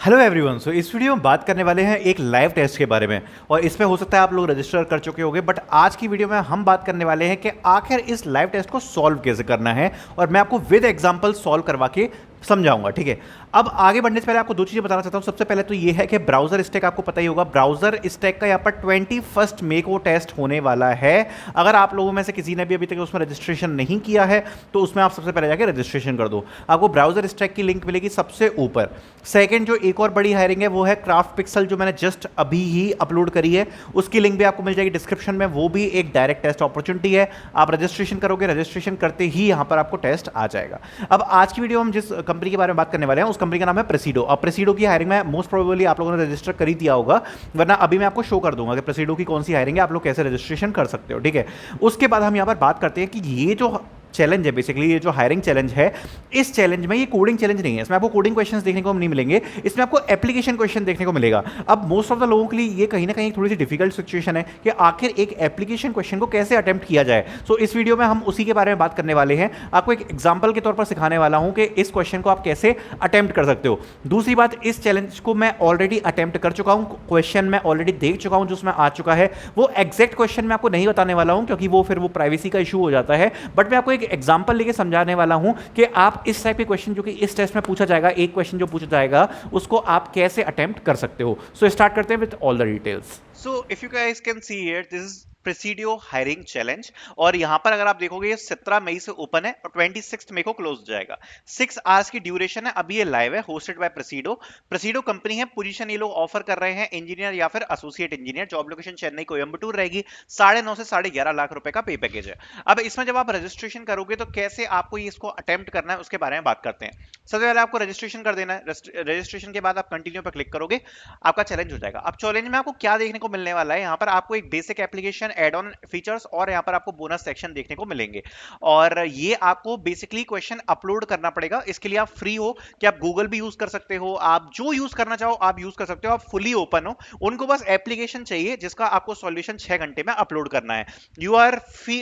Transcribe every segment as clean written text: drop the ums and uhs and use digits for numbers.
Hello everyone. सो इस video में बात करने वाले हैं एक लाइव टेस्ट के बारे में। और इसमें हो सकता है आप लोग रजिस्टर कर चुके होंगे, बट आज की वीडियो में हम बात करने वाले हैं कि आखिर इस लाइव टेस्ट को सॉल्व कैसे करना है, और मैं आपको विद एग्जांपल सॉल्व करवा के समझाऊंगा। ठीक है, अब आगे बढ़ने से पहले आपको दो चीजें बताना चाहता हूं। सबसे पहले तो ये है कि ब्राउजर स्टैक आपको पता ही होगा। ब्राउजर स्टैक का यहाँ पर 21 मई को टेस्ट होने वाला है। अगर आप लोगों में से किसी ने भी अभी तक उसमें रजिस्ट्रेशन नहीं किया है तो उसमें आप सबसे पहले जाके रजिस्ट्रेशन कर दो। आपको ब्राउजर स्टैक की लिंक मिलेगी सबसे ऊपर। सेकंड, जो एक और बड़ी हायरिंग है वो है क्राफ्ट पिक्सल, जो मैंने जस्ट अभी ही अपलोड करी है। उसकी लिंक भी आपको मिल जाएगी डिस्क्रिप्शन में। वो भी एक डायरेक्ट टेस्ट अपॉर्चुनिटी है। आप रजिस्ट्रेशन करोगे, रजिस्ट्रेशन करते ही यहाँ पर आपको टेस्ट आ जाएगा। अब आज की वीडियो हम जिस कंपनी के बारे में बात करने वाले हैं उस कंपनी का नाम है प्रेसिडो। अब प्रेसिडो की हायरिंग में मोस्ट प्रोबेबली आप लोगों ने रजिस्टर कर ही दिया होगा, वरना अभी मैं आपको शो कर दूंगा कि प्रेसिडो की कौन सी हायरिंग है, आप लोग कैसे रजिस्ट्रेशन कर सकते हो। ठीक है, उसके बाद हम यहाँ पर बात करते हैं कि ये जो चैलेंज है, बेसिकली ये जो हायरिंग चैलेंज है, इस चैलेंज में ये कोडिंग चैलेंज नहीं है। इसमें आपको कोडिंग क्वेश्चंस देखने को नहीं मिलेंगे, इसमें आपको एप्लीकेशन क्वेश्चन देखने को मिलेगा। अब मोस्ट ऑफ द लोगों के लिए ये कहीं ना कहीं थोड़ी सी डिफिकल्ट सिचुएशन है कि आखिर एक एप्लीकेशन क्वेश्चन को कैसे अटेम्प्ट किया जाए। सो इस वीडियो में हम उसी के बारे में बात करने वाले हैं। आपको एक एग्जाम्पल के तौर पर सिखाने वाला हूं कि इस क्वेश्चन को आप कैसे अटेम्प्ट कर सकते हो। दूसरी बात, इस चैलेंज को मैं ऑलरेडी अटेम्प्ट कर चुका हूं, क्वेश्चन मैं ऑलरेडी देख चुका हूं जो उसमें आ चुका है। वो एग्जैक्ट क्वेश्चन मैं आपको नहीं बताने वाला हूं क्योंकि वो फिर वो प्राइवेसी का इशू हो जाता है, बट मैं आपको एक एग्जाम्पल लेके समझाने वाला हूं कि आप इस टाइप के क्वेश्चन जो कि इस टेस्ट में पूछा जाएगा, एक क्वेश्चन जो पूछा जाएगा उसको आप कैसे अटेम्प्ट कर सकते हो। सो स्टार्ट करते हैं with all the details. So if you guys can see here, this is Presidio hiring challenge. और यहां पर अगर आप देखोगे ये 17 मई से ओपन है और 26 मई को क्लोज हो जाएगा। 6 आवर्स की ड्यूरेशन है। अभी ये लाइव है, होस्टेड बाय प्रेसिडो। प्रेसिडो कंपनी है। पोजीशन ये लोग ऑफर कर रहे हैं इंजीनियर या फिर associate engineer. Job location Chennai Coimbatore रहेगी। 9.5 से 11.5 लाख रुपए का पे पैकेज है। अब इसमें जब आप रजिस्ट्रेशन करोगे तो कैसे आपको इसको अटेम्प्ट करना है उसके बारे में बात करते हैं। सबसे पहले आपको रजिस्ट्रेशन कर देना है। रजिस्ट्रेशन के बाद आप कंटिन्यू पर क्लिक करोगे, आपका चैलेंज हो जाएगा। अब चैलेंज में आपको क्या देखने को मिलने वाला है, यहाँ पर आपको एक basic application, add on features और यहाँ पर आपको बोनस सेक्शन देखने को मिलेंगे। और ये आपको बेसिकली क्वेश्चन अपलोड करना पड़ेगा। इसके लिए आप फ्री हो कि आप गूगल भी यूज कर सकते हो, आप जो यूज करना चाहो आप यूज कर सकते हो, आप फुली ओपन हो। उनको बस एप्लीकेशन चाहिए जिसका आपको सॉल्यूशन 6 घंटे में अपलोड करना है। You are free,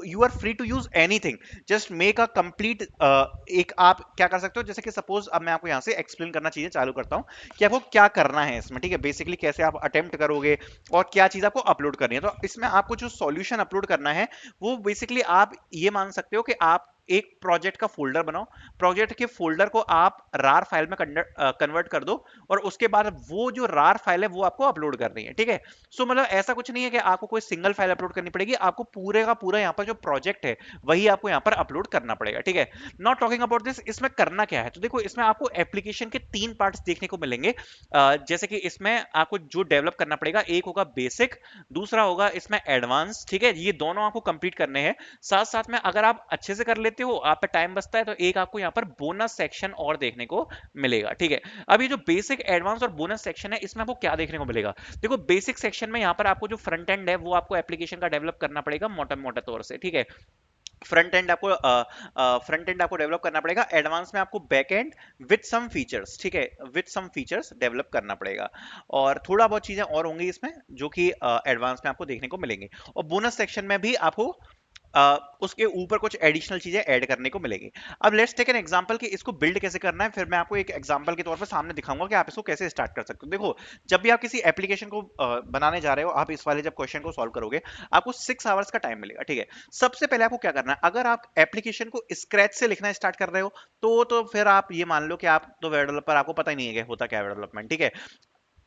you are free to use anything, just make a complete. एक आप क्या कर सकते हो, जैसे कि सपोज अब मैं आपको यहाँ से एक्सप्लेन करना चीजें चालू करता हूँ कि आपको क्या करना है इसमें। ठीक है, बेसिकली कैसे आप अटेम्प्ट करोगे और क्या चीज आपको अपलोड करनी है। तो इसमें आपको जो सॉल्यूशन अपलोड करना है वो बेसिकली आप ये मान सकते हो कि आप एक प्रोजेक्ट का फोल्डर बनाओ। प्रोजेक्ट के फोल्डर को आप रार फाइल में कन्वर्ट कर दो और उसके बाद वो जो रार फाइल है वो आपको अपलोड करनी है। ठीक है, सो मतलब ऐसा कुछ नहीं है कि आपको कोई सिंगल फाइल अपलोड करनी पड़ेगी, आपको पूरे का पूरा यहाँ पर जो प्रोजेक्ट है वही आपको यहाँ पर अपलोड करना पड़ेगा। ठीक है, नॉट टॉकिंग अबाउट दिस, इसमें करना क्या है तो देखो, इसमें आपको एप्लीकेशन के 3 पार्ट्स देखने को मिलेंगे। जैसे कि इसमें आपको जो डेवलप करना पड़ेगा, एक होगा बेसिक, दूसरा होगा इसमें एडवांस। ठीक है, ये दोनों आपको कंप्लीट करने हैं। साथ साथ में अगर आप अच्छे से कर लेते हो, आप पे टाइम बचता है, तो एक आपको यहाँ पर बोनस सेक्शन और देखने को मिलेगा। ठीक है, अब ये जो बेसिक, एडवांस और बोनस सेक्शन है इसमें आपको क्या देखने को मिलेगा। देखो, बेसिक सेक्शन में यहाँ पर आपको जो फ्रंट एंड है वो आपको एप्लीकेशन का डेवलप करना पड़ेगा मोटा मोटा तौर से। ठीक है, फ्रंट एंड आपको डेवलप करना पड़ेगा। एडवांस में आपको back end with some features, ठीक है, विद सम फीचर्स डेवलप करना पड़ेगा। और थोड़ा बहुत चीजें और होंगी इसमें जो कि एडवांस में आपको देखने को मिलेंगी। और बोनस सेक्शन में भी आपको उसके ऊपर कुछ एडिशनल चीजें ऐड करने को मिलेगी। अब लेट्स टेक एन एग्जांपल कि इसको बिल्ड कैसे करना है, फिर मैं आपको एक एग्जांपल के तौर पर सामने दिखाऊंगा कि आप इसको कैसे स्टार्ट कर सकते हो। देखो, जब भी आप किसी एप्लीकेशन को बनाने जा रहे हो, आप इस वाले जब क्वेश्चन को सॉल्व करोगे, आपको 6 आवर्स का टाइम मिलेगा। ठीक है, सबसे पहले आपको क्या करना है, अगर आप एप्लीकेशन को स्क्रैच से लिखना स्टार्ट कर रहे हो तो फिर आप ये मान लो कि आप तो वेब डेवलपर, आपको पता ही नहीं है कि होता क्या है डेवलपमेंट। ठीक है,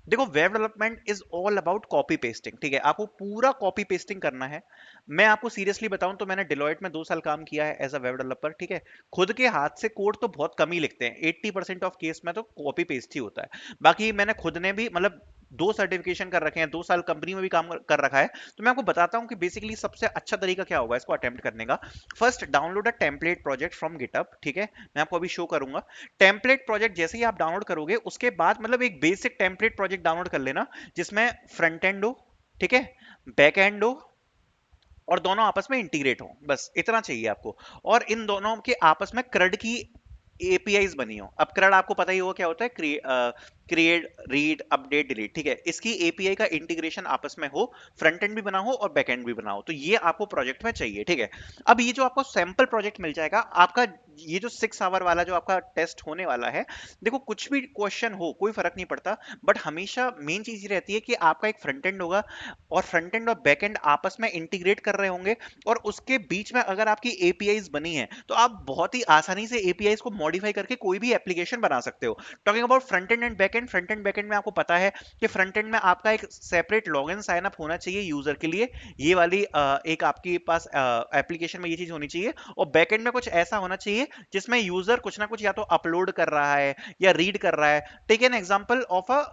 देखो, web development is all about copy pasting. ठीक है, आपको पूरा कॉपी पेस्टिंग करना है। मैं आपको सीरियसली बताऊं तो मैंने डिलॉयट में 2 साल काम किया है एज अ वेब डेवलपर। ठीक है, खुद के हाथ से कोड तो बहुत कम ही लिखते हैं, 80% ऑफ केस में तो कॉपी पेस्ट ही होता है। बाकी मैंने खुद ने भी मतलब 2 सर्टिफिकेशन कर रखे हैं, 2 साल कंपनी में भी काम कर रखा है। तो मैं आपको बताता हूँ कि बेसिकली सबसे अच्छा तरीका क्या होगा इसको अटेम्प्ट करने का। First, download a template project from GitHub. ठीक है, मैं आपको अभी शो करूंगा। टेम्पलेट प्रोजेक्ट जैसे ही आप डाउनलोड करोगे, उसके बाद मतलब एक बेसिक टेम्पलेट प्रोजेक्ट डाउनलोड कर लेना जिसमें फ्रंट एंड हो, ठीक है, बैक एंड हो और दोनों आपस में इंटीग्रेट हो। बस इतना चाहिए आपको। और इन दोनों के आपस में क्रड की एपीआईज बनी हो। अब क्रड आपको पता ही होगा क्या होता है, क्रिएट, रीड, अपडेट, डिलीट, ठीक है, इसकी एपीआई का इंटीग्रेशन आपस में हो, फ्रंट एंड भी बना हो और बैक एंड भी बना हो, तो ये आपको प्रोजेक्ट में चाहिए, ठीक है। अब ये जो आपको सैंपल प्रोजेक्ट मिल जाएगा आपका, ये जो 6 आवर वाला जो आपका टेस्ट होने वाला है, देखो कुछ भी क्वेश्चन हो कोई फर्क नहीं पड़ता, बट हमेशा मेन चीज ये रहती है कि आपका एक फ्रंट एंड होगा और फ्रंट एंड और बैक एंड आपस में इंटीग्रेट कर रहे होंगे, और उसके बीच में अगर आपकी एपीआईज बनी है तो आप बहुत ही आसानी से एपीआईज को मॉडिफाई करके कोई भी एप्लीकेशन बना सकते हो। Talking about front end and back and, front end back and में आपको पता है कि फ्रंट एंड में आपका एक सेपरेट लॉगिन साइन अप होना चाहिए यूजर के लिए, ये वाली एक आपके पास एप्लीकेशन में ये चीज होनी चाहिए, और बैक एंड में कुछ ऐसा होना चाहिए जिसमें यूजर कुछ ना कुछ या तो अपलोड कर रहा है या रीड कर रहा है। Take an example of a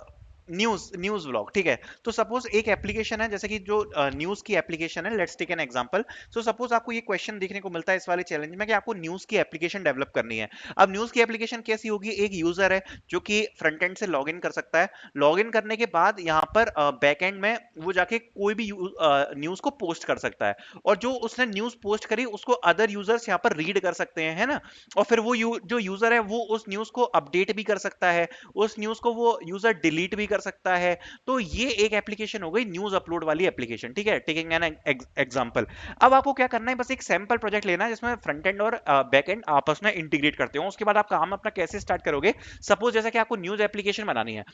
news vlog, ठीक है। तो सपोज एक एप्लीकेशन है, जैसे कि जो न्यूज की एप्लीकेशन है, let's take an example. So suppose आपको ये क्वेश्चन देखने को मिलता है इस वाले चैलेंज में कि आपको न्यूज की एप्लीकेशन डेवलप करनी है। अब न्यूज की एप्लीकेशन कैसी होगी, एक यूजर है जो कि फ्रंट एंड से लॉग इन कर सकता है, लॉग इन करने के बाद यहाँ पर बैक एंड में वो जाके कोई भी न्यूज को पोस्ट कर सकता है, और जो उसने न्यूज पोस्ट करी उसको अदर यूजर्स यहाँ पर रीड कर सकते हैं, है ना। और फिर वो जो यूजर है वो उस न्यूज को अपडेट भी कर सकता है, उस न्यूज को वो यूजर डिलीट भी कर सकता है। तो ये एक एप्लीकेशन हो गई न्यूज अपलोड वाली एप्लीकेशन, ठीक है, टेकिंग एन एग्जांपल। अब आपको क्या करना है, बस एक सैंपल प्रोजेक्ट लेना है जिसमें फ्रंट एंड और बैक एंड आपस में इंटीग्रेट करते हो। उसके बाद आप काम अपना कैसे स्टार्ट करोगे, सपोज जैसा कि आपको न्यूज एप्लीकेशन बनानी है,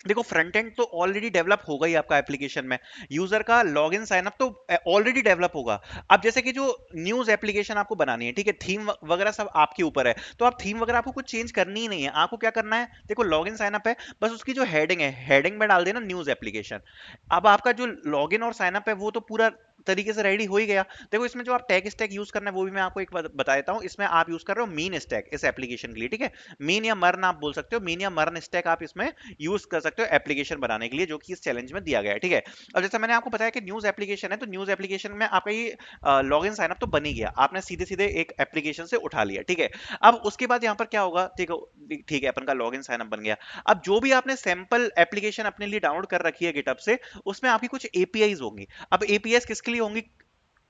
देखो फ्रंट एंड तो ऑलरेडी डेवलप होगा ही आपका एप्लीकेशन में, यूजर का लॉगिन साइन अप तो ऑलरेडी डेवलप होगा। अब जैसे कि जो न्यूज एप्लीकेशन आपको बनानी है, ठीक है, थीम वगैरह सब आपके ऊपर है, तो आप थीम वगैरह आपको कुछ चेंज करनी ही नहीं है। आपको क्या करना है, देखो लॉगिन साइन अप है, बस उसकी जो हेडिंग है, हेडिंग में डाल देना न्यूज एप्लीकेशन। अब आपका जो लॉगिन और साइन अप है वो तो पूरा तरीके से रेडी हो ही गया। देखो इसमें जो आप टैग स्टैक यूज करना है वो भी मैं आपको एक बार बता देता हूँ। इसमें आप यूज कर रहे हो मीन स्टैक इस एप्लीकेशन के लिए, ठीक है, मीन या मर्न आप बोल सकते हो, मीन या मर्न स्टैक आप इसमें यूज कर सकते हो एप्लीकेशन बनाने के लिए, जो कि इस चैलेंज में दिया गया है, ठीक है। अब जैसे मैंने आपको बताया कि न्यूज एप्लीकेशन है, तो न्यूज एप्लीकेशन में आपका ये लॉग इन साइन अप तो बन ही गया, आपने सीधे सीधे एक एप्लीकेशन से उठा लिया, ठीक है। अब उसके बाद यहाँ पर क्या होगा, ठीक है, अपन का लॉग इन साइन अप बन गया। अब जो भी आपने सैंपल एप्लीकेशन अपने लिए डाउनलोड कर रखी है गिटहब से, उसमें आपकी कुछ एपीआईज होंगी। अब एपीआईज किसके लिए होंगी,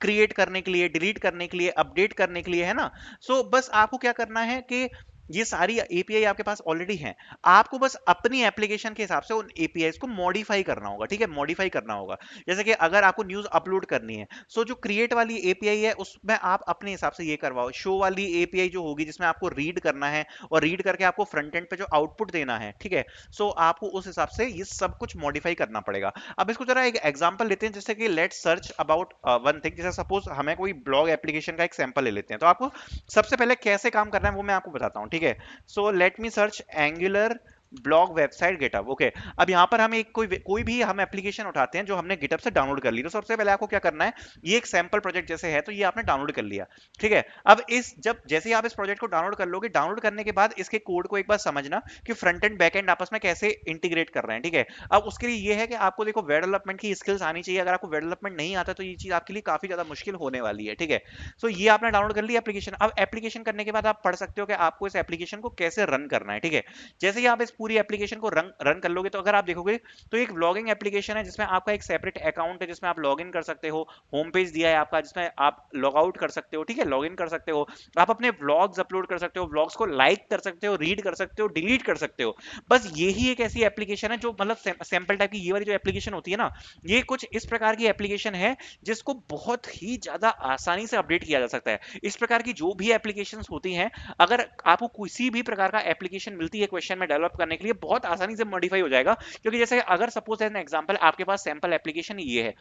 क्रिएट करने के लिए, डिलीट करने के लिए, अपडेट करने के लिए, है ना। सो बस आपको क्या करना है कि ये सारी एपीआई आपके पास ऑलरेडी हैं, आपको बस अपनी एप्लीकेशन के हिसाब से उन एपीआईज को मॉडिफाई करना होगा, ठीक है, मॉडिफाई करना होगा। जैसे कि अगर आपको न्यूज अपलोड करनी है, सो जो क्रिएट वाली एपीआई है उसमें आप अपने हिसाब से ये करवाओ, शो वाली एपीआई जो होगी जिसमें आपको रीड करना है और रीड करके आपको फ्रंट एंड पे जो आउटपुट देना है, ठीक है, सो आपको उस हिसाब से ये सब कुछ मॉडिफाई करना पड़ेगा। अब इसको जरा एक एग्जांपल लेते हैं, जैसे कि let's search about one thing, जैसे सपोज हमें कोई ब्लॉग एप्लीकेशन का एक सैंपल ले लेते हैं, तो आपको सबसे पहले कैसे काम करना है वो मैं आपको बताता हूँ, ठीक है। So let me search angular blog website GitHub, okay. अब यहाँ पर हम एक कोई भी हम एप्लीकेशन उठाते हैं जो हमने गिटहब से डाउनलोड कर ली, तो सबसे पहले आपको क्या करना है, ये एक सैंपल प्रोजेक्ट जैसे है तो ये आपने डाउनलोड कर लिया, ठीक है। अब इस जब जैसे ही आप इस प्रोजेक्ट को डाउनलोड कर लोगे, डाउनलोड करने के बाद इसके कोड को एक बार समझना कि फ्रंट एंड बैक एंड आपस में कैसे इंटीग्रेट कर रहे हैं, ठीक है। अब उसके लिए ये है कि आपको देखो वेब डेवलपमेंट की स्किल्स आनी चाहिए, अगर आपको वेब डेवलपमेंट नहीं आता तो ये चीज आपके लिए काफी ज्यादा मुश्किल होने वाली है, ठीक है। सो ये आपने डाउनलोड कर लिया एप्लीकेशन। अब एप्लीकेशन करने के बाद आप पढ़ सकते हो कि आपको इस एप्लीकेशन को कैसे रन करना है, ठीक है। जैसे ही आप इस पूरी एप्लीकेशन को रन कर लोगे, तो अगर आप देखोगे तो एक व्लॉगिंग एप्लीकेशन है जिसमें आपका एक सेपरेट अकाउंट है जिसमें आप लॉग इन कर सकते हो, होम पेज दिया है आपका जिसमें आप लॉग आउट कर सकते हो, ठीक है, लॉग इन कर सकते हो, आप अपने व्लॉग्स अपलोड कर सकते हो, व्लॉग्स को लाइक कर सकते हो, रीड कर सकते हो, डिलीट कर सकते हो। बस यही एक ऐसी एप्लीकेशन है जो मतलब सैंपल टाइप की ये वाली जो एप्लीकेशन होती है ना, ये कुछ इस प्रकार की एप्लीकेशन है जिसको बहुत ही ज्यादा आसानी से अपडेट किया जा सकता है। इस प्रकार की जो भी एप्लीकेशंस होती हैं, अगर आपको किसी भी प्रकार का एप्लीकेशन मिलती है क्वेश्चन में डेवलप करने के लिए, बहुत आसानी से मॉडिफाई हो जाएगा। क्योंकि जैसे अगर सपोज एन एग्जांपल आपके पास सैंपल एप्लीकेशन ये है,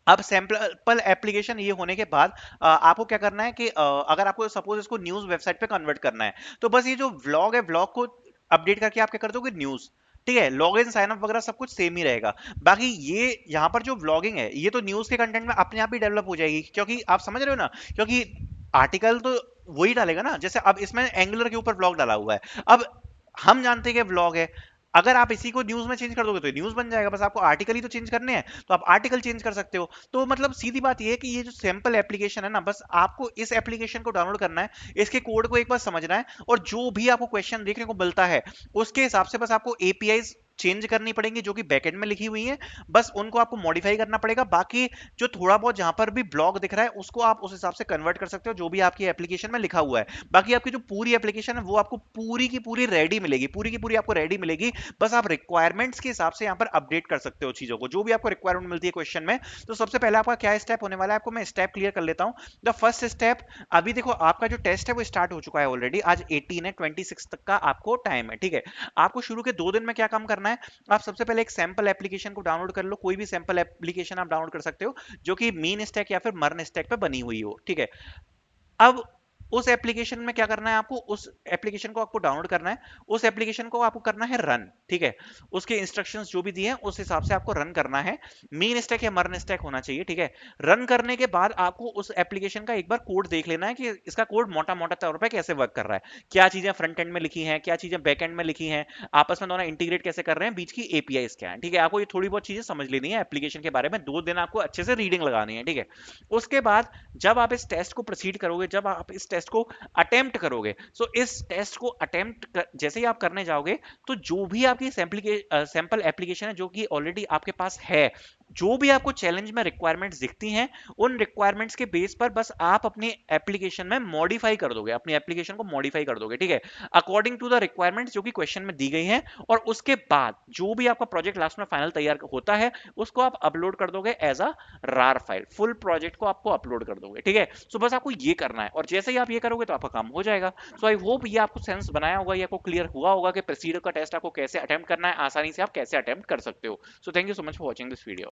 अब सैंपल एप्लीकेशन ये होने के बाद आपको क्या करना है कि अगर आपको सपोज इसको न्यूज वेबसाइट पे कन्वर्ट करना है, तो बस ये जो व्लॉग है व्लॉग को अपडेट करके आप क्या कर दोगे, न्यूज, ठीक है, लॉग इन साइन अप वगैरह सब कुछ सेम ही रहेगा। बाकी ये यहाँ पर जो व्लॉगिंग है ये तो न्यूज के कंटेंट में अपने आप ही डेवलप हो जाएगी, क्योंकि आप समझ रहे हो ना, क्योंकि आर्टिकल तो वही डालेगा ना, जैसे अब इसमें एंगुलर के ऊपर व्लॉग डाला हुआ है। अब हम जानते हैं कि व्लॉग है, अगर आप इसी को न्यूज में चेंज कर दोगे तो न्यूज बन जाएगा, बस आपको आर्टिकल ही तो चेंज करने हैं, तो आप आर्टिकल चेंज कर सकते हो। तो मतलब सीधी बात ये है कि ये जो सैंपल एप्लीकेशन है ना, बस आपको इस एप्लीकेशन को डाउनलोड करना है, इसके कोड को एक बार समझना है, और जो भी आपको क्वेश्चन देखने को मिलता है उसके हिसाब से बस आपको एपीआईज चेंज करनी पड़ेंगी जो कि बैकएंड में लिखी हुई हैं, बस उनको आपको मॉडिफाई करना पड़ेगा। बाकी जो थोड़ा बहुत जहां पर भी ब्लॉक दिख रहा है उसको आप उस हिसाब से कन्वर्ट कर सकते हो जो भी आपकी एप्लीकेशन में लिखा हुआ है। बाकी आपकी जो पूरी एप्लीकेशन है वो आपको पूरी की पूरी रेडी मिलेगी, पूरी की पूरी आपको रेडी मिलेगी। बस आप रिक्वायरमेंट्स के हिसाब से यहाँ पर अपडेट कर सकते हो चीजों को, जो भी आपको रिक्वायरमेंट मिलती है क्वेश्चन में। तो सबसे पहले आपका क्या स्टेप होने वाला है, आपको मैं स्टेप क्लियर कर लेता हूँ। द फर्स्ट स्टेप, अभी देखो आपका जो टेस्ट है वो स्टार्ट हो चुका है ऑलरेडी, आज 18 है, 26 तक का आपको टाइम है, ठीक है। आपको शुरू के 2 दिन में क्या काम करना है, आप सबसे पहले एक सैंपल एप्लीकेशन को डाउनलोड कर लो, कोई भी सैंपल एप्लीकेशन आप डाउनलोड कर सकते हो जो कि मीन स्टैक या फिर मर्न स्टैक पे बनी हुई हो, ठीक है। अब उस एप्लीकेशन में क्या करना है, आपको उस एप्लीकेशन को आपको डाउनलोड करना है, उस एप्लीकेशन को आपको करना है रन, ठीक है। उसके इंस्ट्रक्शंस जो भी दिए हैं उस हिसाब से आपको रन करना है। मेन स्टैक या मर्न स्टैक होना चाहिए, ठीक है। रन करने के बाद आपको उस एप्लीकेशन का एक बार कोड देख लेना है कि इसका कोड मोटा मोटा तौर पर कैसे वर्क कर रहा है, क्या चीजें फ्रंट एंड में लिखी हैं, क्या चीजें बैक एंड में लिखी हैं, आपस में दोनों इंटीग्रेट कैसे कर रहे हैं, बीच की एपीआई क्या है, ठीक है। आपको ये थोड़ी बहुत चीजें समझ लेनी है एप्लीकेशन के बारे में, 2 दिन आपको अच्छे से रीडिंग लगानी है, ठीक है। उसके बाद जब आप इस टेस्ट को प्रोसीड करोगे, जब आप इस टेस्ट को अटेम्प्ट करोगे, सो इस टेस्ट को अटेम्प्ट जैसे ही आप करने जाओगे, तो जो भी आपकी सैंपल एप्लीकेशन है जो कि ऑलरेडी आपके पास है, जो भी आपको चैलेंज में रिक्वायरमेंट्स दिखती हैं, उन रिक्वायरमेंट्स के बेस पर बस आप अपनी एप्लीकेशन में मॉडिफाई कर दोगे, अपनी एप्लीकेशन को मॉडिफाई कर दोगे, ठीक है, अकॉर्डिंग टू द रिक्वायरमेंट्स जो कि क्वेश्चन में दी गई हैं। और उसके बाद जो भी आपका प्रोजेक्ट लास्ट में फाइनल तैयार होता है उसको आप अपलोड कर दोगे as a RAR file, full project को आपको अपलोड कर दोगे, ठीक है। सो बस आपको ये करना है और जैसे ही आप ये करोगे तो आपका काम हो जाएगा। सो आई होप ये आपको सेंस बनाया होगा, ये आपको क्लियर हुआ होगा कि प्रोसीजर का टेस्ट आपको कैसे अटेम्प्ट करना है, आसानी से आप कैसे अटेम्प्ट कर सकते हो। So thank you so much for watching this video.